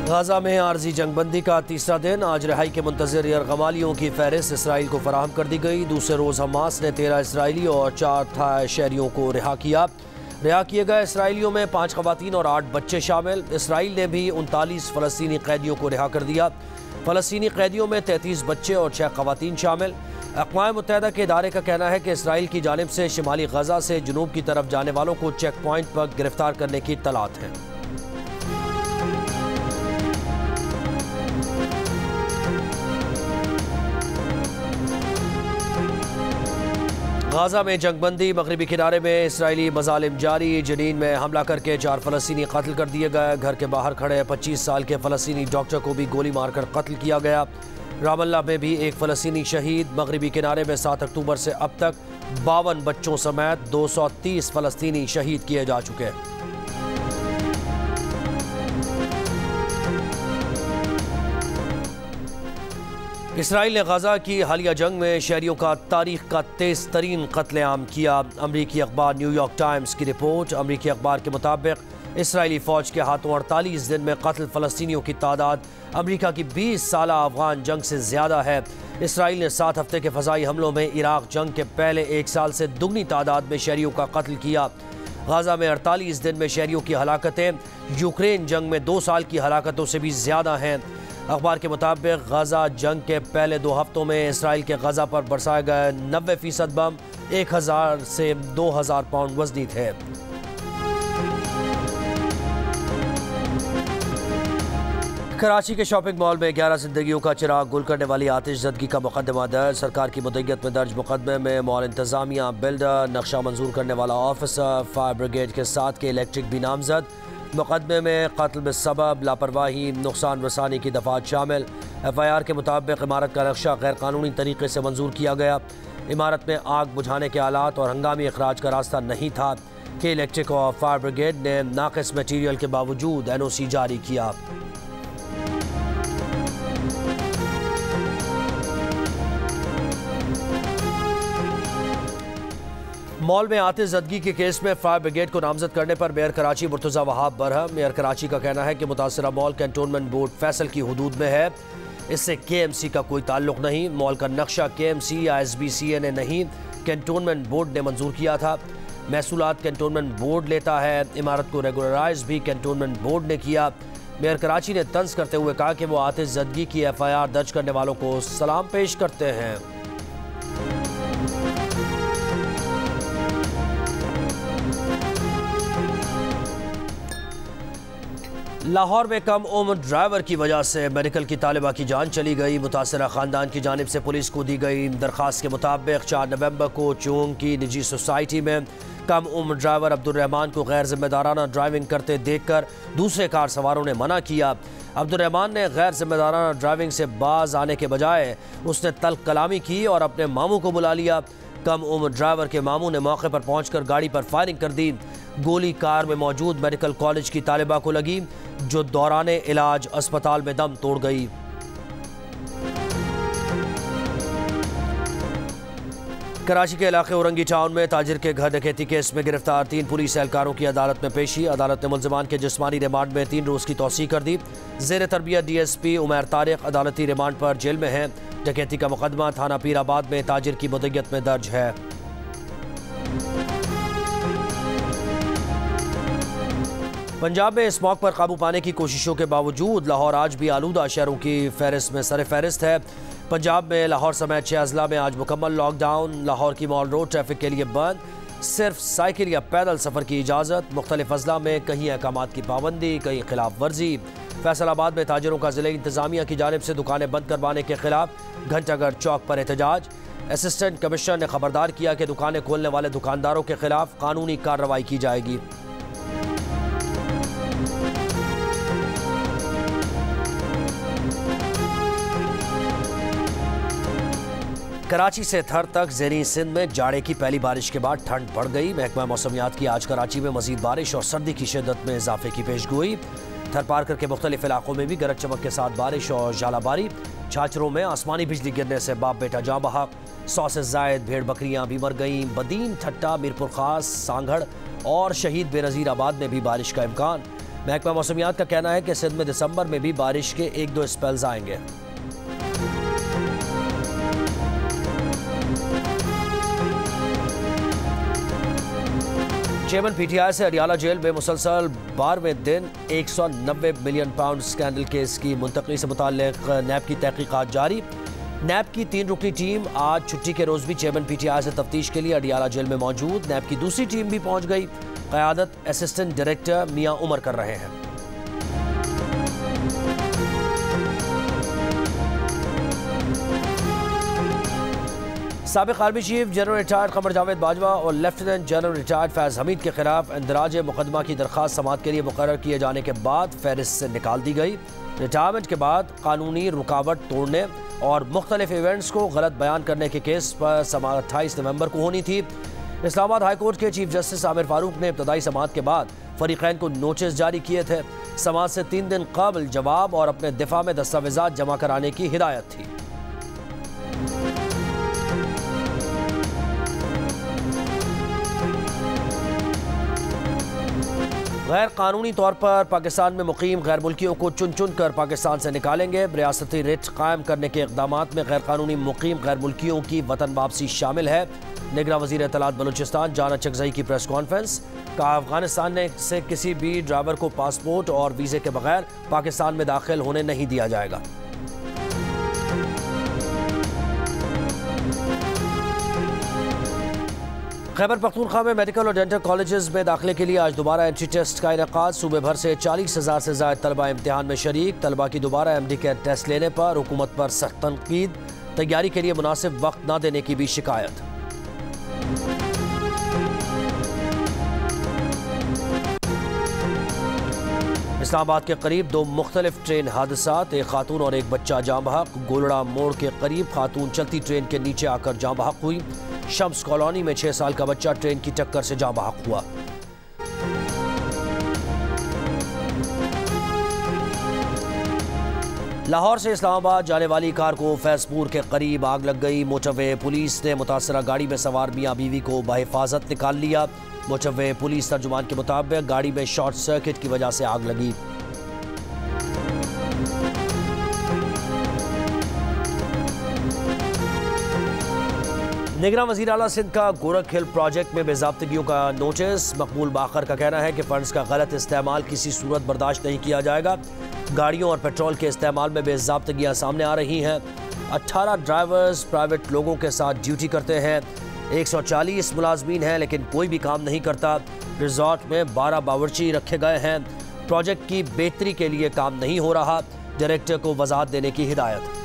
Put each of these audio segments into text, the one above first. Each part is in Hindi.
गाजा में आर्जी जंगबंदी का तीसरा दिन। आज रिहाई के मुंतज़िर यरगमालियों की फहरिस्त इसराइल को फराहम कर दी गई। दूसरे रोज़ हमास ने 13 इसराइली और 4 थाई शहरियों को रिहा किया। रिहा किए गए इसराइलियों में 5 ख़वातीन और 8 बच्चे शामिल। इसराइल ने भी 39 फ़लस्तीनी कैदियों को रिहा कर दिया। फ़लस्तीनी कैदियों में 33 बच्चे और 6 ख़वातीन शामिल। अक़वाम मुत्तहिदा के इदारे का कहना है कि इसराइल की जानिब से शिमाली गजा से जनूब की तरफ जाने वालों को चेक पॉइंट पर गिरफ्तार करने की इत्तलात है। गाजा में जंगबंदी। मगरबी किनारे में इसराइली मजालिम जारी। जनीन में हमला करके 4 फ़लस्तीनी कत्ल कर दिए गए। घर के बाहर खड़े 25 साल के फ़लस्तीनी डॉक्टर को भी गोली मारकर कत्ल किया गया। रामल्ला में भी एक फ़लस्तीनी शहीद। मगरबी किनारे में 7 अक्टूबर से अब तक 52 बच्चों समेत 230 फ़लस्तीनी शहीद किए जा चुके हैं। इसराइल ने गाजा की हालिया जंग में शहरियों का तारीख का तेज तरीन कत्लेआम किया। अमरीकी अखबार न्यूयॉर्क टाइम्स की रिपोर्ट। अमरीकी अखबार के मुताबिक इसराइली फ़ौज के हाथों 48 दिन में कत्ल फ़लस्तीनियों की तादाद अमरीका की 20 साल अफगान जंग से ज़्यादा है। इसराइल ने 7 हफ्ते के फ़ज़ाई हमलों में इराक जंग के पहले 1 साल से दुगनी तादाद में शहरियों का कत्ल किया। गाजा में 48 दिन में शहरियों की हलाकतें यूक्रेन जंग में 2 साल की हलाकतों से भी ज़्यादा हैं। अखबार के मुताबिक गाजा जंग के पहले 2 हफ्तों में इसराइल के गाजा पर बरसाए गए 90% बम 1000 से 2000 पाउंड वजनी थे। कराची के शॉपिंग मॉल में 11 जिंदगियों का चिराग गुल करने वाली आतिशज़दगी का मुकदमा दर्ज। सरकार की मुद्दत में दर्ज मुकदमे में मॉल इंतजामिया, बिल्डर, नक्शा मंजूर करने वाला ऑफिसर, फायर ब्रिगेड के साथ के इलेक्ट्रिक भी नामजद। मुकदमे में कत्ल में सबब, लापरवाही, नुकसान रसानी की दफात शामिल। FIR के मुताबिक इमारत का नक्शा गैर कानूनी तरीके से मंजूर किया गया। इमारत में आग बुझाने के आलात और हंगामी अखराज का रास्ता नहीं था कि इलेक्ट्रिक और फायर ब्रिगेड ने नाकिस मटीरियल के बावजूद NOC जारी किया। मॉल में आतिशज़दगी के केस में फायर ब्रिगेड को नामजद करने पर मेयर कराची मुर्तज़ा वहाब बरहम। मेयर कराची का कहना है कि मुतासरा मॉल कैंटोनमेंट बोर्ड फैसल की हुदूद में है, इससे KMC का कोई ताल्लुक नहीं। मॉल का नक्शा KMC या SBCA ने नहीं, कैंटोनमेंट बोर्ड ने मंजूर किया था। महसूलात कैंटोनमेंट बोर्ड लेता है। इमारत को रेगुलराइज भी कैंटोनमेंट बोर्ड ने किया। मेयर कराची ने तंज करते हुए कहा कि वो आतिशज़दगी की FIR दर्ज करने वालों को सलाम पेश करते हैं। लाहौर में कम उम्र ड्राइवर की वजह से मेडिकल की तालिबा की जान चली गई। मुतासरा ख़ानदान की जानिब से पुलिस को दी गई दरख्वास्त के मुताबिक 4 नवंबर को चोंग की निजी सोसाइटी में कम उम्र ड्राइवर अब्दुर्रहमान को गैर जिम्मेदाराना ड्राइविंग करते देखकर दूसरे कार सवारों ने मना किया। अब्दुर्रहमान ने गैर जिम्मेदाराना ड्राइविंग से बाज आने के बजाय उसने तल्ख कलामी की और अपने मामू को बुला लिया। कम उम्र ड्राइवर के मामू ने मौके पर पहुंचकर गाड़ी पर फायरिंग कर दी। गोली कार में मौजूद मेडिकल कॉलेज की तालिबा को लगी, जो दौराने इलाज अस्पताल में दम तोड़ गई। कराची के इलाके औरंगी टाउन में ताजिर के घर डकैती केस में गिरफ्तार 3 पुलिस एहलकारों की अदालत में पेशी। अदालत ने मुल्जिमान के जिस्मानी रिमांड में 3 रोज़ की तौसीह कर दी। ज़ेर तरबियत DSP उमैर तारिक अदालती रिमांड पर जेल में हैं। डकैती का मुकदमा थाना पीराबाद में ताजिर की मुद्दत में दर्ज है। पंजाब में स्मॉग पर काबू पाने की कोशिशों के बावजूद लाहौर आज भी आलूदा शहरों की फहरिस्त में सर फहरिस्त है। पंजाब में लाहौर समेत 6 अजला में आज मुकम्मल लॉकडाउन। लाहौर की मॉल रोड ट्रैफिक के लिए बंद, सिर्फ साइकिल या पैदल सफ़र की इजाज़त। मुख्तलिफ अजला में कहीं अहकामात की पाबंदी, कहीं खिलाफ वर्जी। फैसलाबाद में ताजिरों का ज़िले इंतज़ामिया की जानिब से दुकानें बंद करवाने के खिलाफ घंटाघर चौक पर एहतजाज। असिस्टेंट कमिश्नर ने खबरदार किया कि दुकानें खोलने वाले दुकानदारों के खिलाफ कानूनी कार्रवाई की जाएगी। कराची से थर तक ज़ेरी सिंध में जाड़े की पहली बारिश के बाद ठंड बढ़ गई। महकमा मौसमियात की आज कराची में मजीद बारिश और सर्दी की शिद्दत में इजाफे की पेशगोई। थर पारकर के मुख्तलिफ इलाकों में भी गरज चमक के साथ बारिश और झालाबारी। छाछरों में आसमानी बिजली गिरने से बाप बेटा जाँ बहक। 100 से ज़ायद भेड़ बकरियां भी मर गईं। बदीन, ठट्टा, मीरपुर खास, सांगड़ और शहीद बेनज़ीर आबाद में भी बारिश का इम्कान। महकमा मौसमियात का कहना है कि सिंध में दिसंबर में भी बारिश के 1-2 स्पेल्स आएंगे। चेयरमैन पीटीआई से अडियाला जेल में मुसलसल 12वें दिन 190 मिलियन पाउंड स्कैंडल केस की मुंतकली से मुताल्लिक नैब की तहकीकात जारी। नैब की 3 रुकनी टीम आज छुट्टी के रोज भी चेयरमैन पीटीआई से तफ्तीश के लिए अडियाला जेल में मौजूद। नैब की दूसरी टीम भी पहुंच गई। क़यादत असिस्टेंट डायरेक्टर मियां उमर कर रहे हैं। साबिक़ army chief general retired Qamar Javed Bajwa और लेफ्टिनेंट जनरल रिटायर्ड फैज़ हमीद के खिलाफ इंदराज मुकदमा की दरख्वास्त समाअत के लिए मुकर्रर किए जाने के बाद फहरिस्त से निकाल दी गई। रिटायरमेंट के बाद कानूनी रुकावट तोड़ने और मुख्तलिफ इवेंट्स को गलत बयान करने के केस पर समाअत 28 नवंबर को होनी थी। इस्लामाबाद हाई कोर्ट के चीफ जस्टिस आमिर फारूक ने इब्तदाई समाअत के बाद फरीकैन को नोटिस जारी किए थे। समाअत से 3 दिन कबल जवाब और अपने दिफा में दस्तावेजात जमा कराने की हिदायत थी। गैर कानूनी तौर पर पाकिस्तान में मुकीम गैर मुल्कियों को चुन चुन कर पाकिस्तान से निकालेंगे। रियासती रिट कायम करने के इक़दामात में गैर कानूनी मुकीम गैर मुल्कियों की वतन वापसी शामिल है। निगरां वज़ीर इत्तलात बलूचिस्तान जाना चकजई की प्रेस कॉन्फ्रेंस। कहा, अफगानिस्तान से किसी भी ड्राइवर को पासपोर्ट और वीज़े के बगैर पाकिस्तान में दाखिल होने नहीं दिया जाएगा। खैबर पख्तूनख्वा में मेडिकल और डेंटल कॉलेजेस में दाखिले के लिए आज दोबारा एंट्री टेस्ट का इनेकाद। सूबे भर से 40,000 से ज़ायद तलबा इम्तिहान में शरीक। तलबा की दोबारा MD के टेस्ट लेने पर हुकूमत पर सख्त तनकीद। तैयारी के लिए मुनासिब वक्त न देने की भी शिकायत। इस्लामाबाद के करीब 2 मुख्तलिफ ट्रेन हादसात, एक खातून और एक बच्चा जाँ बहक। गोलड़ा मोड़ के करीब खातून चलती ट्रेन के नीचे आकर जाँ बहक हुई। शम्स कॉलोनी में 6 साल का बच्चा ट्रेन की टक्कर से जाँ बहक हुआ। लाहौर से इस्लामाबाद जाने वाली कार को फैजपुर के करीब आग लग गई। मोटरवे पुलिस ने मुतासरा गाड़ी में सवार मियाँ बीवी को बहिफाजत निकाल लिया। मोटरवे पुलिस तर्जुमान के मुताबिक गाड़ी में शॉर्ट सर्किट की वजह से आग लगी। निगरां वज़ीर आला सिंध का गोरख हिल प्रोजेक्ट में बेज़ाब्तगियों का नोटिस। मकबूल बाखर का कहना है कि फंड्स का गलत इस्तेमाल किसी सूरत बर्दाश्त नहीं किया जाएगा। गाड़ियों और पेट्रोल के इस्तेमाल में बेज़ाब्तगियाँ सामने आ रही हैं। 18 ड्राइवर्स प्राइवेट लोगों के साथ ड्यूटी करते हैं। 140 मुलाजमीन हैं लेकिन कोई भी काम नहीं करता। रिजॉर्ट में 12 बावर्ची रखे गए हैं। प्रोजेक्ट की बेहतरी के लिए काम नहीं हो रहा। डायरेक्टर को वजाहत देने की हिदायत।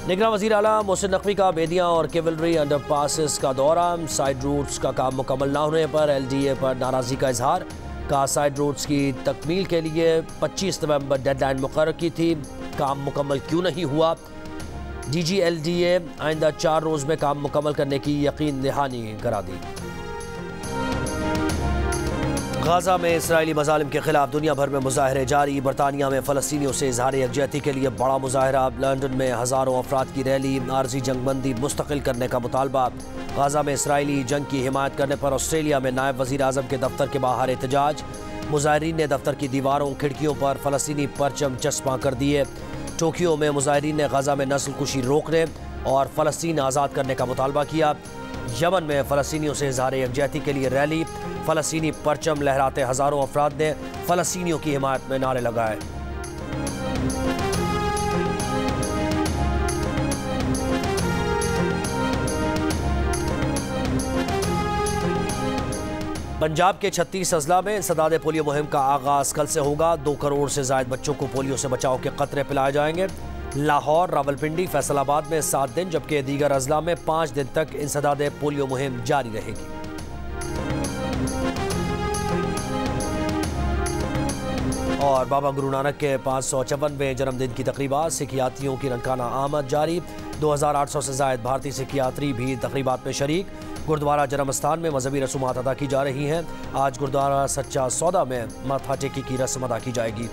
निगरां वज़ीर आला मोहसिन नकवी का बेदियाँ और केवलरी अंडर पासिस का दौरा। साइड रूट्स का काम मुकम्मल न होने पर LDA पर नाराज़गी का इजहार। कहा, साइड रूट्स की तकमील के लिए 25 नवंबर डेडलाइन मुकर्रर की थी, काम मुकम्मल क्यों नहीं हुआ। DG LDA आइंदा 4 रोज़ में काम मुकम्मल करने की यकीन दहानी करा दी। गाज़ा में इसराइली मज़ालिम के खिलाफ दुनिया भर में मुजाहरे जारी। बरतानिया में फ़लस्तीनियों से इज़हार यकजहती के लिए बड़ा मुजाहरा। लंदन में हज़ारों अफराद की रैली। आर्जी जंगबंदी मुस्तकिल करने का मुतालबा। गाज़ा में इसराइली जंग की हिमायत करने पर ऑस्ट्रेलिया में नायब वज़ीर आज़म के दफ्तर के बाहर एहतजाज। मुजाहरीन ने दफ्तर की दीवारों खिड़कियों पर फ़लस्तीनी परचम चस्पा कर दिए। टोक्यो में मुजाहरीन ने गाज़ा में नस्ल कुशी रोकने और फ़लस्तीन आज़ाद करने का मुतालबा किया। यमन में फ़लस्तीनियों से इज़हार यकजहती के लिए रैली। फ़लस्तीनी परचम लहराते हज़ारों अफराद ने फ़लस्तीनियों की हिमायत में नारे लगाए। पंजाब के 36 अजला में इंसदाद पोलियो मुहिम का आगाज़ कल से होगा। 2 करोड़ से ज़ायद बच्चों को पोलियो से बचाव के कतरे पिलाए जाएंगे। लाहौर, रावलपिंडी, फैसलाबाद में 7 दिन जबकि दीगर अजला में 5 दिन तक इंसदाद पोलियो मुहिम जारी रहेगी। और बाबा गुरु नानक के 554वें जन्मदिन की तकरीबात। सिख यात्रियों की रनकाना आमद जारी। 2800 से ज़ायद भारतीय सिख यात्री भी तकरीबात में शरीक। गुरुद्वारा जन्मस्थान में मजहबी रसूमात अदा की जा रही हैं। आज गुरुद्वारा सच्चा सौदा में माथा टेकी की रस्म अदा की जाएगी।